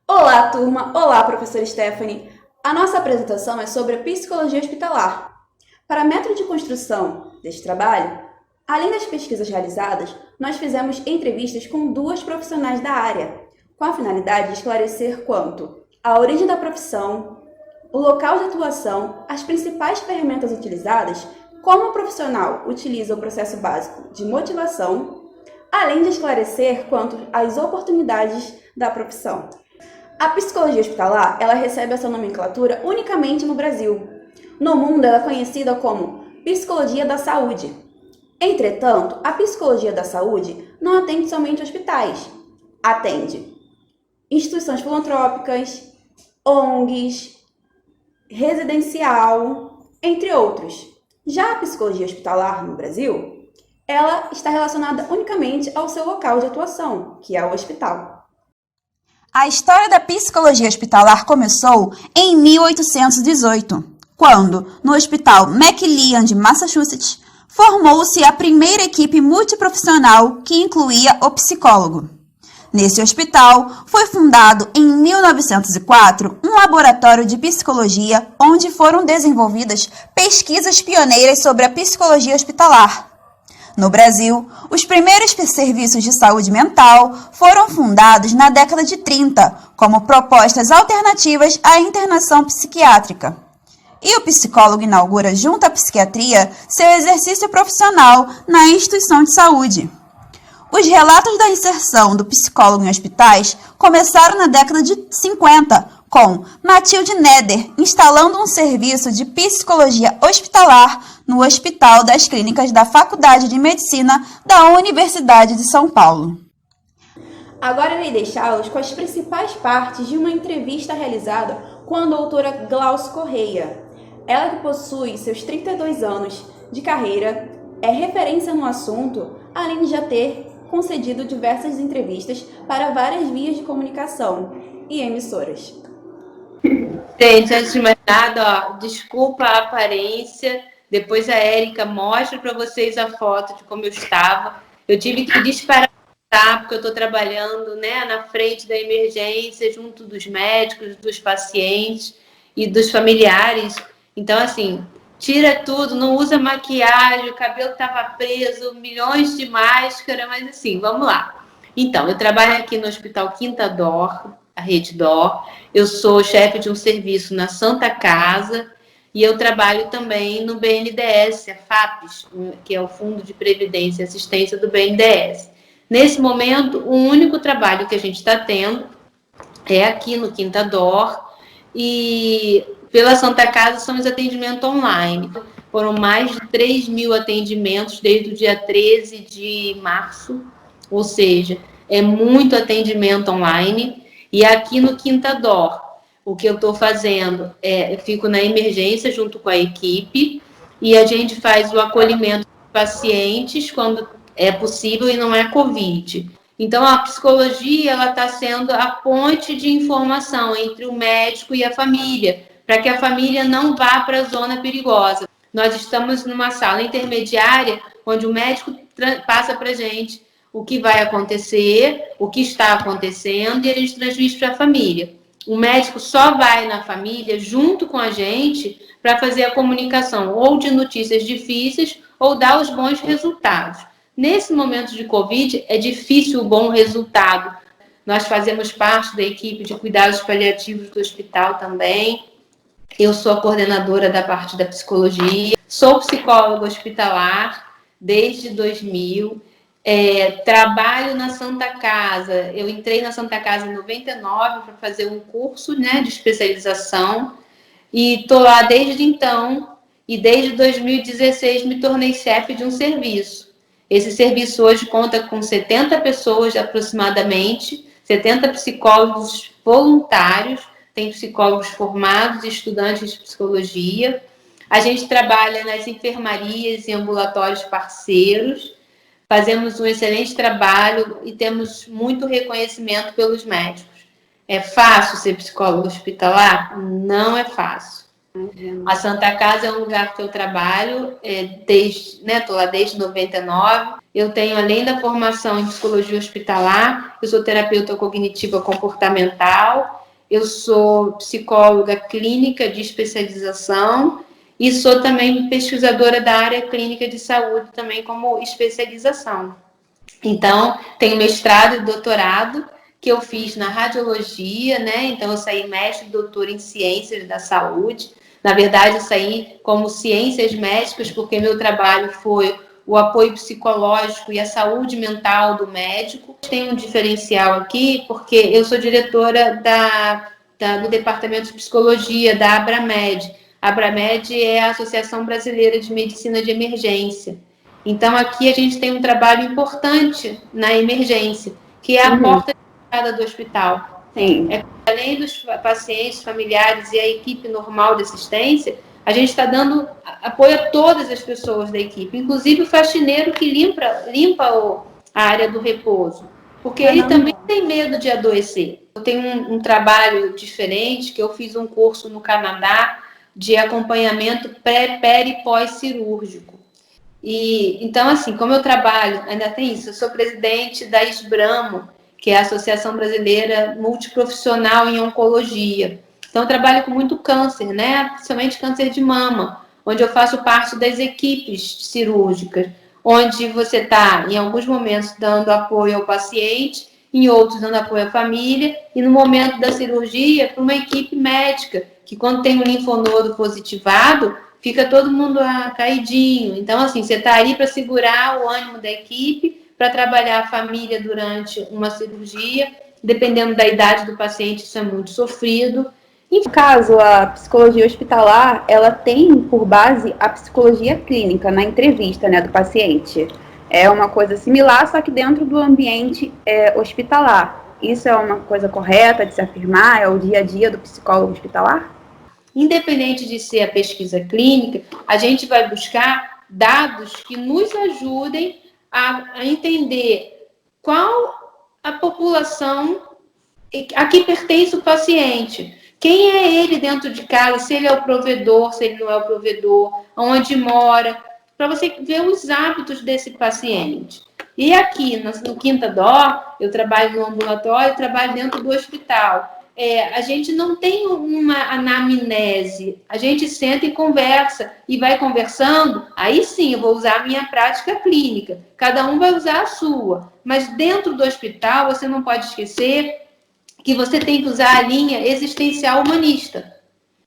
Olá, turma! Olá, professora Stephanie! A nossa apresentação é sobre a psicologia hospitalar. Para método de construção deste trabalho, além das pesquisas realizadas, nós fizemos entrevistas com duas profissionais da área, com a finalidade de esclarecer quanto à origem da profissão, o local de atuação, as principais ferramentas utilizadas, como o profissional utiliza o processo básico de motivação, além de esclarecer quanto às oportunidades da profissão. A psicologia hospitalar, ela recebe essa nomenclatura unicamente no Brasil. No mundo, ela é conhecida como psicologia da saúde. Entretanto, a psicologia da saúde não atende somente hospitais. Atende instituições filantrópicas, ONGs, residencial, entre outros. Já a psicologia hospitalar no Brasil, ela está relacionada unicamente ao seu local de atuação, que é o hospital. A história da psicologia hospitalar começou em 1818, quando, no Hospital McLean de Massachusetts, formou-se a primeira equipe multiprofissional que incluía o psicólogo. Nesse hospital, foi fundado em 1904 um laboratório de psicologia onde foram desenvolvidas pesquisas pioneiras sobre a psicologia hospitalar. No Brasil, os primeiros serviços de saúde mental foram fundados na década de 30 como propostas alternativas à internação psiquiátrica. E o psicólogo inaugura, junto à psiquiatria, seu exercício profissional na instituição de saúde. Os relatos da inserção do psicólogo em hospitais começaram na década de 50, com Matilde Neder instalando um serviço de psicologia hospitalar no Hospital das Clínicas da Faculdade de Medicina da Universidade de São Paulo. Agora irei deixá-los com as principais partes de uma entrevista realizada com a doutora Glauce Correia. Ela que possui seus 32 anos de carreira, é referência no assunto, além de já ter concedido diversas entrevistas para várias vias de comunicação e emissoras. Gente, antes de mais nada, desculpa a aparência. Depois a Érica mostra para vocês a foto de como eu estava. Eu tive que disparar, porque eu estou trabalhando, né, na frente da emergência, junto dos médicos, dos pacientes e dos familiares. Então, assim, tira tudo, não usa maquiagem, o cabelo estava preso, milhões de máscara, mas assim, vamos lá. Então, eu trabalho aqui no Hospital Quinta Dor, a Rede Dor. Eu sou chefe de um serviço na Santa Casa e eu trabalho também no BNDES, a FAPES, que é o Fundo de Previdência e Assistência do BNDES. Nesse momento, o único trabalho que a gente está tendo é aqui no Quinta Dor e pela Santa Casa são os atendimentos online. Foram mais de 3.000 atendimentos desde o dia 13 de março, ou seja, é muito atendimento online. E aqui no Quinta Dor, o que eu estou fazendo eu fico na emergência junto com a equipe e a gente faz o acolhimento de pacientes quando é possível e não é Covid. Então, a psicologia ela está sendo a ponte de informação entre o médico e a família, para que a família não vá para a zona perigosa. Nós estamos numa sala intermediária, onde o médico passa para a gente o que vai acontecer, o que está acontecendo, e a gente transmite para a família. O médico só vai na família, junto com a gente, para fazer a comunicação ou de notícias difíceis ou dar os bons resultados. Nesse momento de Covid, é difícil o bom resultado. Nós fazemos parte da equipe de cuidados paliativos do hospital também. Eu sou a coordenadora da parte da psicologia. Sou psicóloga hospitalar desde 2000. Trabalho na Santa Casa. Eu entrei na Santa Casa em 99 para fazer um curso, né, de especialização. E estou lá desde então. E desde 2016 me tornei chefe de um serviço. Esse serviço hoje conta com 70 pessoas aproximadamente, 70 psicólogos voluntários, tem psicólogos formados e estudantes de psicologia. A gente trabalha nas enfermarias e ambulatórios parceiros, fazemos um excelente trabalho e temos muito reconhecimento pelos médicos. É fácil ser psicólogo hospitalar? Não é fácil. A Santa Casa é um lugar que eu trabalho, estou lá desde 99, Eu tenho, além da formação em psicologia hospitalar, eu sou terapeuta cognitiva comportamental, eu sou psicóloga clínica de especialização e sou também pesquisadora da área clínica de saúde, também como especialização. Então, tenho mestrado e doutorado que eu fiz na radiologia, né? Então, eu saí mestre e doutora em ciências da saúde. Na verdade, eu saí como ciências médicas, porque meu trabalho foi o apoio psicológico e a saúde mental do médico. Tem um diferencial aqui, porque eu sou diretora do Departamento de Psicologia da Abramed. A Abramed é a Associação Brasileira de Medicina de Emergência. Então, aqui a gente tem um trabalho importante na emergência, que é a porta de entrada do hospital. Sim. Além dos pacientes, familiares e a equipe normal de assistência, a gente está dando apoio a todas as pessoas da equipe, inclusive o faxineiro que limpa a área do repouso, porque ele também tem medo de adoecer. Eu tenho um trabalho diferente, que eu fiz um curso no Canadá de acompanhamento peri e pós-cirúrgico. Então, assim, como eu trabalho, ainda tem isso, eu sou presidente da SBRAMO, que é a Associação Brasileira Multiprofissional em Oncologia. Então, eu trabalho com muito câncer, né? Principalmente câncer de mama, onde eu faço parte das equipes cirúrgicas, onde você está, em alguns momentos, dando apoio ao paciente, em outros, dando apoio à família, e no momento da cirurgia, para uma equipe médica, que quando tem um linfonodo positivado, fica todo mundo caidinho. Então, assim, você está aí para segurar o ânimo da equipe, para trabalhar a família durante uma cirurgia. Dependendo da idade do paciente, isso é muito sofrido. No caso, a psicologia hospitalar, ela tem por base a psicologia clínica, na entrevista, né, do paciente. É uma coisa similar, só que dentro do ambiente hospitalar. Isso é uma coisa correta de se afirmar? É o dia a dia do psicólogo hospitalar? Independente de ser a pesquisa clínica, a gente vai buscar dados que nos ajudem a entender qual a população a que pertence o paciente. Quem é ele dentro de casa, se ele é o provedor, se ele não é o provedor, onde mora, para você ver os hábitos desse paciente. E aqui, no Quinta Dó, eu trabalho no ambulatório, trabalho dentro do hospital. A gente não tem uma anamnese, a gente senta e conversa, e vai conversando, aí sim eu vou usar a minha prática clínica, cada um vai usar a sua, mas dentro do hospital você não pode esquecer que você tem que usar a linha existencial humanista,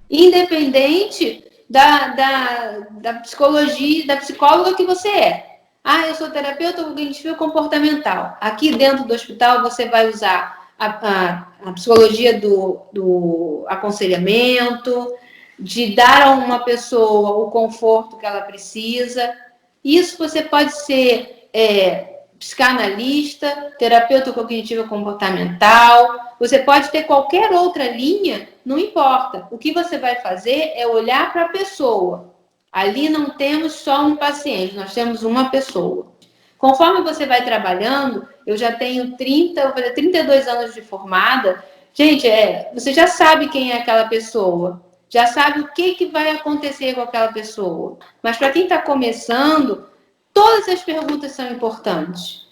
independente da psicologia, da psicóloga que você é. Eu sou terapeuta cognitivo comportamental. Aqui dentro do hospital você vai usar a psicologia do aconselhamento, de dar a uma pessoa o conforto que ela precisa. Isso você pode ser psicanalista, terapeuta cognitivo comportamental, você pode ter qualquer outra linha, não importa. O que você vai fazer é olhar para a pessoa. Ali não temos só um paciente, nós temos uma pessoa. Conforme você vai trabalhando, eu já tenho 32 anos de formada. Gente, você já sabe quem é aquela pessoa, já sabe o que vai acontecer com aquela pessoa. Mas para quem está começando, todas as perguntas são importantes.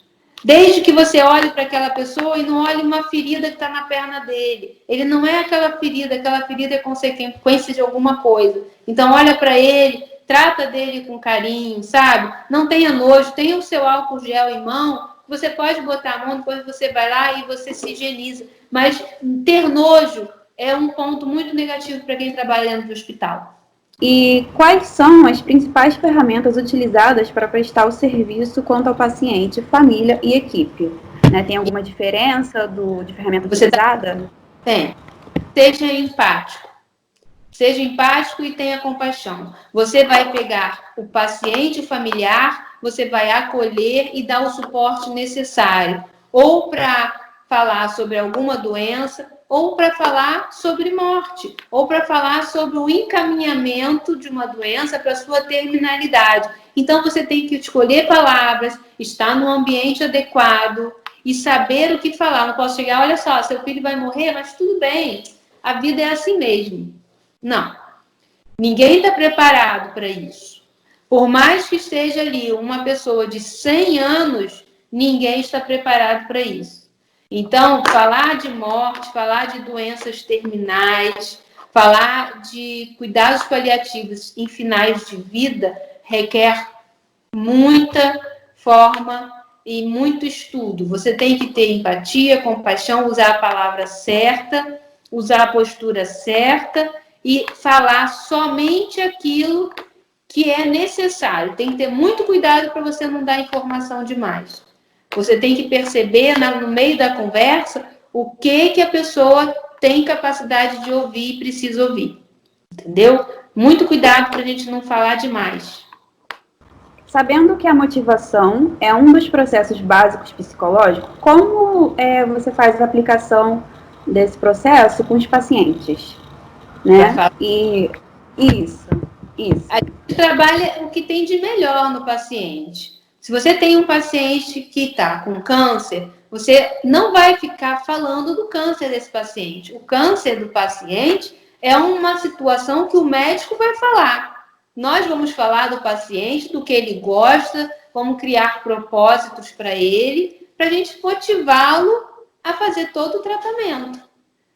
Desde que você olhe para aquela pessoa e não olhe uma ferida que está na perna dele. Ele não é aquela ferida é consequência de alguma coisa. Então, olha para ele, trata dele com carinho, sabe? Não tenha nojo, tenha o seu álcool gel em mão, você pode botar a mão, depois você vai lá e você se higieniza. Mas ter nojo é um ponto muito negativo para quem trabalha dentro do hospital. E quais são as principais ferramentas utilizadas para prestar o serviço quanto ao paciente, família e equipe? Tem alguma diferença de ferramenta utilizada? Tem. Seja empático. Seja empático e tenha compaixão. Você vai pegar o paciente familiar, você vai acolher e dar o suporte necessário. Ou para falar sobre alguma doença, ou para falar sobre morte, ou para falar sobre o encaminhamento de uma doença para sua terminalidade. Então, você tem que escolher palavras, estar no ambiente adequado e saber o que falar. Não posso chegar, olha só, seu filho vai morrer, mas tudo bem, a vida é assim mesmo. Não. Ninguém está preparado para isso. Por mais que esteja ali uma pessoa de 100 anos, ninguém está preparado para isso. Então, falar de morte, falar de doenças terminais, falar de cuidados paliativos em finais de vida requer muita forma e muito estudo. Você tem que ter empatia, compaixão, usar a palavra certa, usar a postura certa e falar somente aquilo que é necessário. Tem que ter muito cuidado para você não dar informação demais. Você tem que perceber no meio da conversa o que a pessoa tem capacidade de ouvir e precisa ouvir. Entendeu? Muito cuidado para a gente não falar demais. Sabendo que a motivação é um dos processos básicos psicológicos, como você faz a aplicação desse processo com os pacientes? Né? E isso. A gente trabalha o que tem de melhor no paciente. Se você tem um paciente que está com câncer, você não vai ficar falando do câncer desse paciente. O câncer do paciente é uma situação que o médico vai falar. Nós vamos falar do paciente, do que ele gosta, vamos criar propósitos para ele, para a gente motivá-lo a fazer todo o tratamento.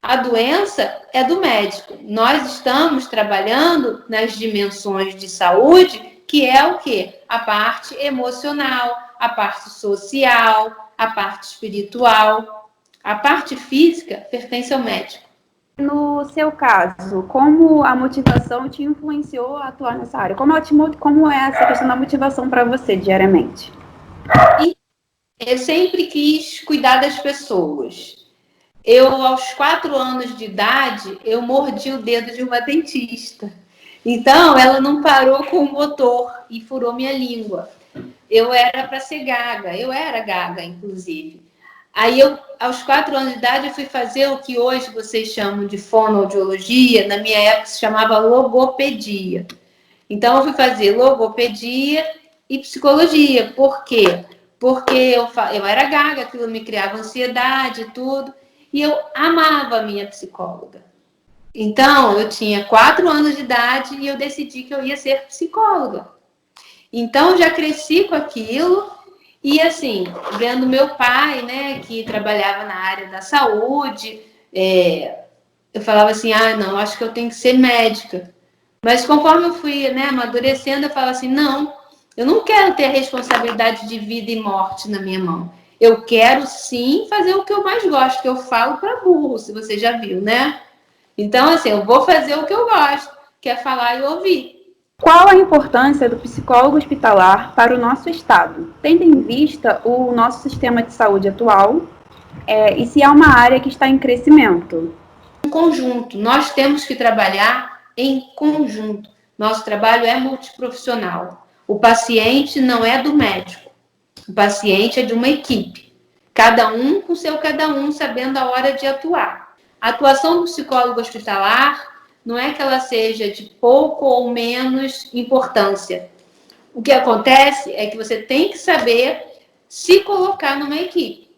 A doença é do médico. Nós estamos trabalhando nas dimensões de saúde, que é o quê? A parte emocional, a parte social, a parte espiritual. A parte física pertence ao médico. No seu caso, como a motivação te influenciou a atuar nessa área? Como é essa questão da motivação para você diariamente? Eu sempre quis cuidar das pessoas. Eu, aos 4 anos de idade, eu mordi o dedo de uma dentista. Então, ela não parou com o motor e furou minha língua. Eu era para ser gaga, eu era gaga, inclusive. Aí, aos 4 anos de idade, eu fui fazer o que hoje vocês chamam de fonoaudiologia, na minha época se chamava logopedia. Então, eu fui fazer logopedia e psicologia. Por quê? Porque eu era gaga, aquilo me criava ansiedade e tudo. E eu amava a minha psicóloga. Então, eu tinha 4 anos de idade e eu decidi que eu ia ser psicóloga. Então, já cresci com aquilo. E, assim, vendo meu pai, né, que trabalhava na área da saúde, eu falava assim, não, acho que eu tenho que ser médica. Mas conforme eu fui, né, amadurecendo, eu falava assim, não, eu não quero ter a responsabilidade de vida e morte na minha mão. Eu quero, sim, fazer o que eu mais gosto, que eu falo para burro, se você já viu, né? Então, assim, eu vou fazer o que eu gosto, que é falar e ouvir. Qual a importância do psicólogo hospitalar para o nosso estado, tendo em vista o nosso sistema de saúde atual e se é uma área que está em crescimento? Em conjunto, nós temos que trabalhar em conjunto. Nosso trabalho é multiprofissional. O paciente não é do médico. O paciente é de uma equipe. Cada um com seu cada um, sabendo a hora de atuar. A atuação do psicólogo hospitalar não é que ela seja de pouco ou menos importância. O que acontece é que você tem que saber se colocar numa equipe.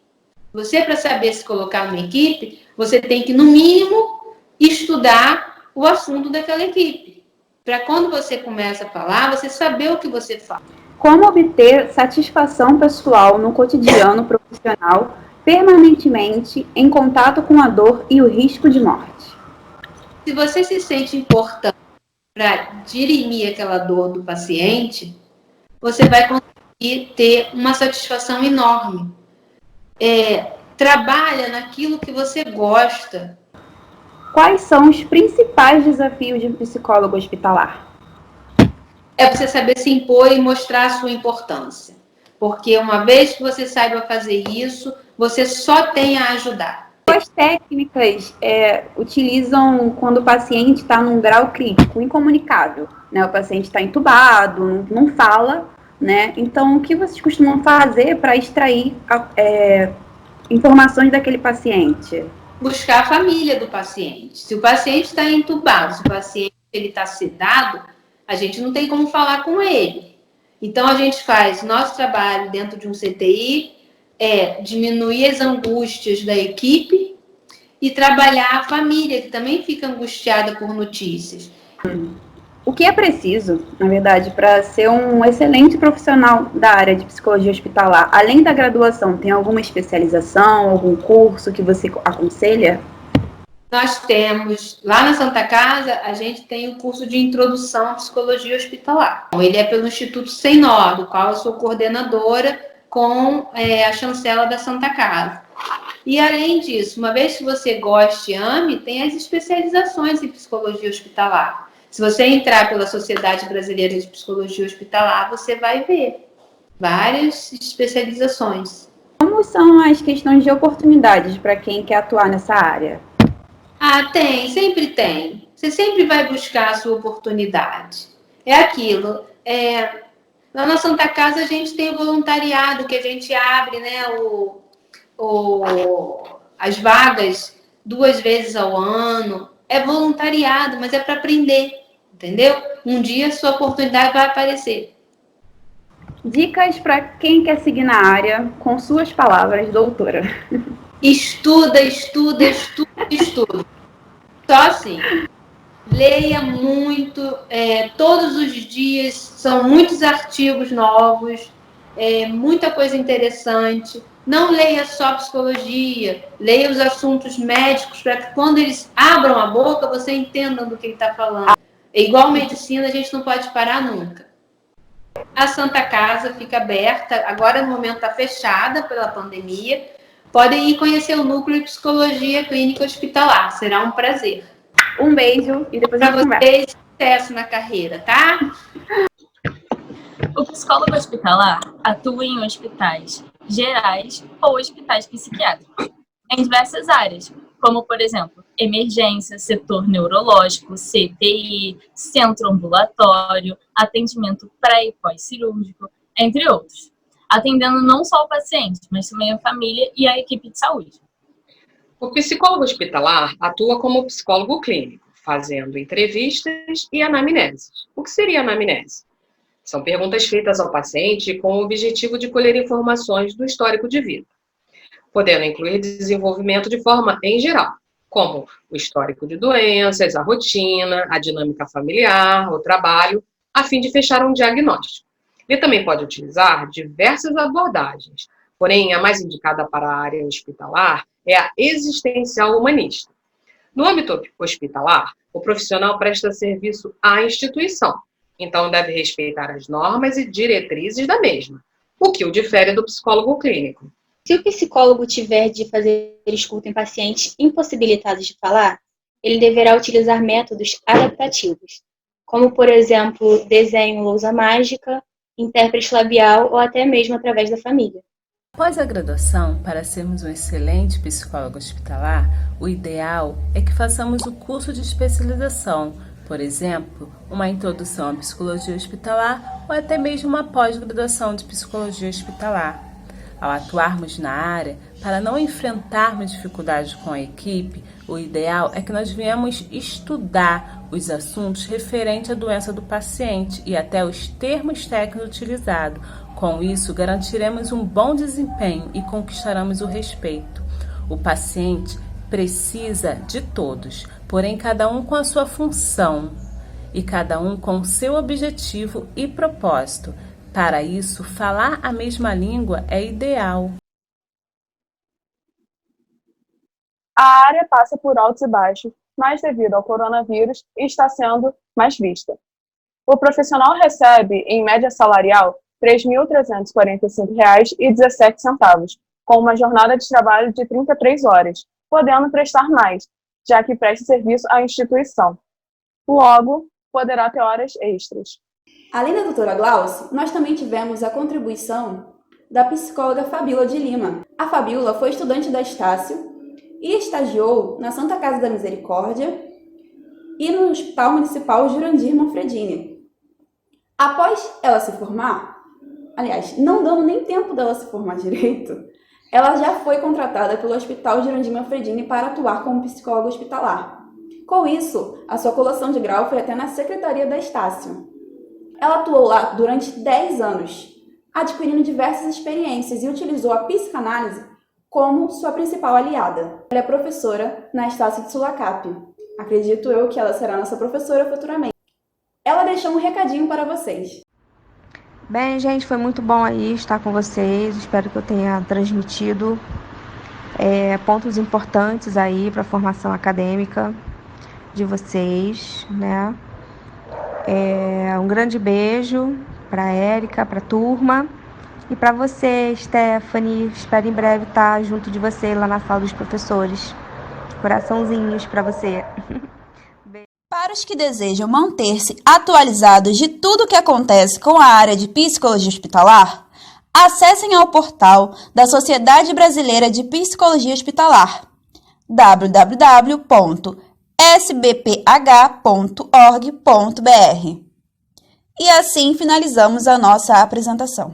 Você, para saber se colocar numa equipe, você tem que, no mínimo, estudar o assunto daquela equipe. Para quando você começa a falar, você saber o que você fala. Como obter satisfação pessoal no cotidiano profissional, permanentemente em contato com a dor e o risco de morte? Se você se sente importante para dirimir aquela dor do paciente, você vai conseguir ter uma satisfação enorme. Trabalha naquilo que você gosta. Quais são os principais desafios de um psicólogo hospitalar? É você saber se impor e mostrar a sua importância. Porque uma vez que você saiba fazer isso, você só tem a ajudar. Quais técnicas utilizam quando o paciente está num grau crítico, incomunicável? Né? O paciente está entubado, não fala, né? Então, o que vocês costumam fazer para extrair informações daquele paciente? Buscar a família do paciente. Se o paciente está entubado, se o paciente está sedado, a gente não tem como falar com ele. Então, a gente faz nosso trabalho dentro de um CTI, diminuir as angústias da equipe e trabalhar a família, que também fica angustiada por notícias. O que é preciso, na verdade, para ser um excelente profissional da área de psicologia hospitalar? Além da graduação, tem alguma especialização, algum curso que você aconselha? Nós temos, lá na Santa Casa, a gente tem o curso de Introdução à Psicologia Hospitalar. Ele é pelo Instituto Senor, do qual eu sou coordenadora com a chancela da Santa Casa. E, além disso, uma vez que você goste e ame, tem as especializações em Psicologia Hospitalar. Se você entrar pela Sociedade Brasileira de Psicologia Hospitalar, você vai ver várias especializações. Como são as questões de oportunidades para quem quer atuar nessa área? Tem, sempre tem. Você sempre vai buscar a sua oportunidade. É aquilo. Lá na Santa Casa a gente tem o voluntariado, que a gente abre, né, as vagas 2 vezes ao ano. É voluntariado, mas é para aprender, entendeu? Um dia a sua oportunidade vai aparecer. Dicas para quem quer seguir na área, com suas palavras, doutora. Estuda, estuda, estuda, estuda. Só assim. Leia muito, todos os dias, são muitos artigos novos, muita coisa interessante. Não leia só psicologia, leia os assuntos médicos, para que quando eles abram a boca, você entenda do que ele está falando. É igual medicina, a gente não pode parar nunca. A Santa Casa fica aberta, agora no momento está fechada pela pandemia. Podem ir conhecer o Núcleo de Psicologia Clínica Hospitalar, será um prazer. Um beijo e depois a gente conversa. Para vocês, sucesso na carreira, tá? O psicólogo hospitalar atua em hospitais gerais ou hospitais psiquiátricos, em diversas áreas, como, por exemplo, emergência, setor neurológico, CTI, centro ambulatório, atendimento pré- e pós-cirúrgico, entre outros, atendendo não só o paciente, mas também a família e a equipe de saúde. O psicólogo hospitalar atua como psicólogo clínico, fazendo entrevistas e anamneses. O que seria anamnese? São perguntas feitas ao paciente com o objetivo de colher informações do histórico de vida, podendo incluir desenvolvimento de forma em geral, como o histórico de doenças, a rotina, a dinâmica familiar, o trabalho, a fim de fechar um diagnóstico. Ele também pode utilizar diversas abordagens, porém a mais indicada para a área hospitalar é a existencial humanista. No âmbito hospitalar, o profissional presta serviço à instituição, então deve respeitar as normas e diretrizes da mesma, o que o difere do psicólogo clínico. Se o psicólogo tiver de fazer escuta em pacientes impossibilitados de falar, ele deverá utilizar métodos adaptativos, como, por exemplo, desenho lousa mágica, intérprete labial ou até mesmo através da família. Após a graduação, para sermos um excelente psicólogo hospitalar, o ideal é que façamos o curso de especialização, por exemplo, uma introdução à psicologia hospitalar ou até mesmo uma pós-graduação de psicologia hospitalar. Ao atuarmos na área, para não enfrentarmos dificuldades com a equipe, o ideal é que nós venhamos estudar os assuntos referentes à doença do paciente e até os termos técnicos utilizados. Com isso, garantiremos um bom desempenho e conquistaremos o respeito. O paciente precisa de todos, porém cada um com a sua função e cada um com o seu objetivo e propósito. Para isso, falar a mesma língua é ideal. A área passa por altos e baixos, mas devido ao coronavírus está sendo mais vista. O profissional recebe, em média salarial, R$ 3.345,17, com uma jornada de trabalho de 33 horas, podendo prestar mais, já que presta serviço à instituição. Logo, poderá ter horas extras. Além da doutora Glauce, nós também tivemos a contribuição da psicóloga Fabíola de Lima. A Fabíola foi estudante da Estácio e estagiou na Santa Casa da Misericórdia e no Hospital Municipal Jurandir Manfredini. Após ela se formar, aliás, não dando nem tempo dela se formar direito, ela já foi contratada pelo Hospital Jurandir Manfredini para atuar como psicóloga hospitalar. Com isso, a sua colação de grau foi até na Secretaria da Estácio. Ela atuou lá durante 10 anos, adquirindo diversas experiências e utilizou a psicanálise como sua principal aliada. Ela é professora na Estácio de Sulacap. Acredito eu que ela será nossa professora futuramente. Ela deixou um recadinho para vocês. Bem, gente, foi muito bom aí estar com vocês. Espero que eu tenha transmitido pontos importantes aí para a formação acadêmica de vocês, né? Um grande beijo para a Érica, para a turma e para você, Stephanie. Espero em breve estar junto de você lá na sala dos professores. Coraçãozinhos para você. Para os que desejam manter-se atualizados de tudo o que acontece com a área de psicologia hospitalar, acessem ao portal da Sociedade Brasileira de Psicologia Hospitalar, www.sbph.org.br. E assim finalizamos a nossa apresentação.